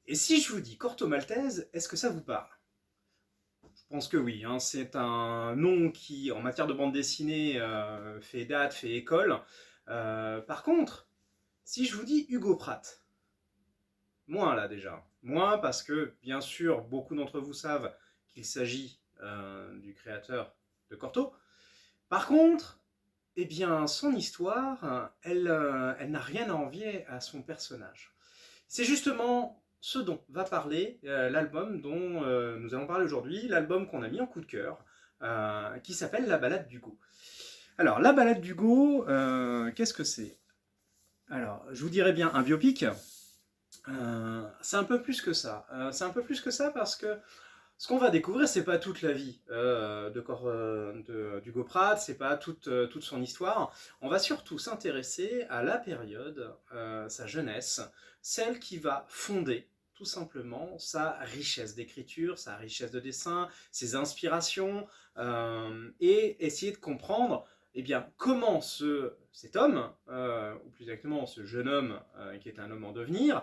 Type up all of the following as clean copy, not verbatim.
Et si je vous dis Corto Maltese, est-ce que ça vous parle? Je pense que oui, hein, c'est un nom qui, en matière de bande dessinée, fait date, fait école. Par contre, si je vous dis Hugo Pratt, moins là déjà. Moins parce que, bien sûr, beaucoup d'entre vous savent qu'il s'agit du créateur de Corto. Par contre, eh bien, son histoire, elle n'a rien à envier à son personnage. C'est justement ce dont va parler l'album dont nous allons parler aujourd'hui, l'album qu'on a mis en coup de cœur, qui s'appelle La Balade d'Hugo. Alors, La Balade d'Hugo, qu'est-ce que c'est? Alors, je vous dirais bien un biopic. C'est un peu plus que ça. C'est un peu plus que ça parce que ce qu'on va découvrir, c'est pas toute la vie d'Hugo Pratt, c'est pas toute son histoire. On va surtout s'intéresser à la période, sa jeunesse, celle qui va fonder tout simplement sa richesse d'écriture, sa richesse de dessin, ses inspirations, et essayer de comprendre eh bien, comment cet homme, ou plus exactement ce jeune homme qui est un homme en devenir,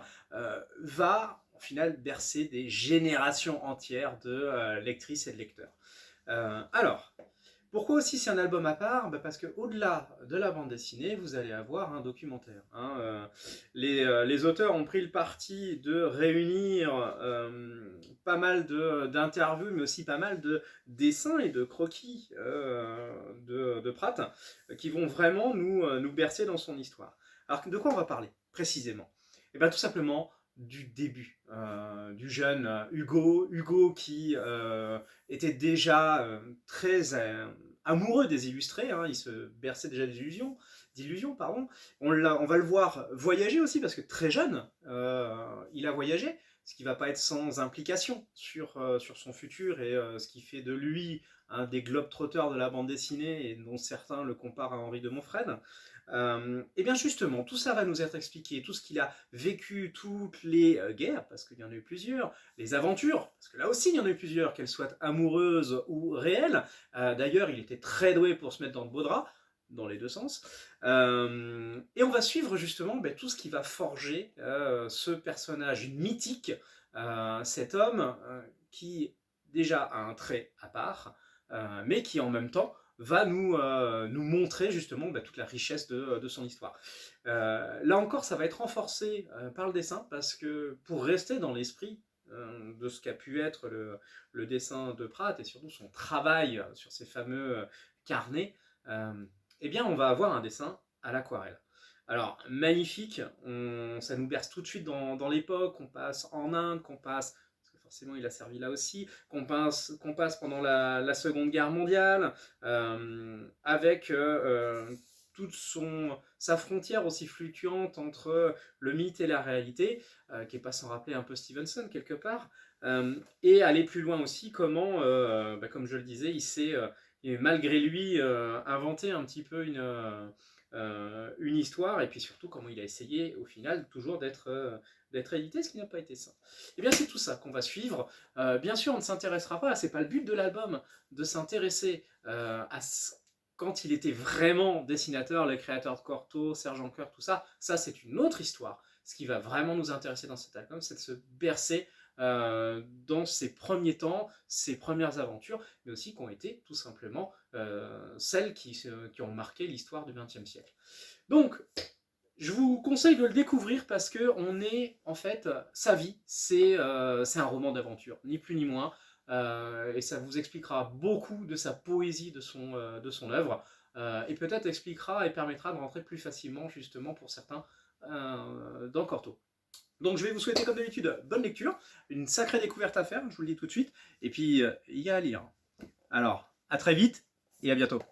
va au final bercer des générations entières de lectrices et de lecteurs. Alors, pourquoi aussi c'est un album à part? Parce qu'au-delà de la bande dessinée, vous allez avoir un documentaire. Hein. Les auteurs ont pris le parti de réunir pas mal d'interviews, mais aussi pas mal de dessins et de croquis de Pratt, qui vont vraiment nous bercer dans son histoire. Alors, de quoi on va parler précisément? Et bien tout simplement du début, du jeune Hugo qui était déjà très amoureux des illustrés, hein, il se berçait déjà d'illusions, pardon. On va le voir voyager aussi, parce que très jeune, il a voyagé, ce qui ne va pas être sans implication sur son futur et ce qui fait de lui un des globetrotters de la bande dessinée et dont certains le comparent à Henri de Montfred. Et bien justement, tout ça va nous être expliqué, tout ce qu'il a vécu, toutes les guerres, parce qu'il y en a eu plusieurs, les aventures, parce que là aussi il y en a eu plusieurs, qu'elles soient amoureuses ou réelles. D'ailleurs, il était très doué pour se mettre dans de beaux draps, dans les deux sens. Et on va suivre justement tout ce qui va forger ce personnage mythique, cet homme qui déjà a un trait à part, mais qui en même temps va nous montrer justement toute la richesse de son histoire. Là encore, ça va être renforcé par le dessin, parce que pour rester dans l'esprit de ce qu'a pu être le dessin de Pratt, et surtout son travail sur ces fameux carnets, eh bien on va avoir un dessin à l'aquarelle. Alors, magnifique, ça nous berce tout de suite dans l'époque, on passe en Inde, qu'on passe forcément il a servi là aussi, qu'on passe pendant la Seconde Guerre mondiale, avec toute sa frontière aussi fluctuante entre le mythe et la réalité, qui n'est pas sans rappeler un peu Stevenson quelque part, et aller plus loin aussi, comment, comme je le disais, il s'est, malgré lui, inventé un petit peu une histoire, et puis surtout comment il a essayé au final toujours d'être édité, ce qui n'a pas été simple. Et bien c'est tout ça qu'on va suivre. Bien sûr on ne s'intéressera pas, c'est pas le but de l'album, de s'intéresser quand il était vraiment dessinateur, le créateur de Corto, Sergent Cœur, tout ça, c'est une autre histoire. Ce qui va vraiment nous intéresser dans cet album, c'est de se bercer dans ses premiers temps, ses premières aventures, mais aussi qui ont été tout simplement celles qui ont marqué l'histoire du XXe siècle. Donc, je vous conseille de le découvrir parce que en fait, sa vie, c'est un roman d'aventure, ni plus ni moins, et ça vous expliquera beaucoup de sa poésie, de son œuvre, et peut-être expliquera et permettra de rentrer plus facilement, justement, pour certains, dans Corto. Donc je vais vous souhaiter comme d'habitude bonne lecture, une sacrée découverte à faire, je vous le dis tout de suite, et puis il y a à lire. Alors, à très vite et à bientôt.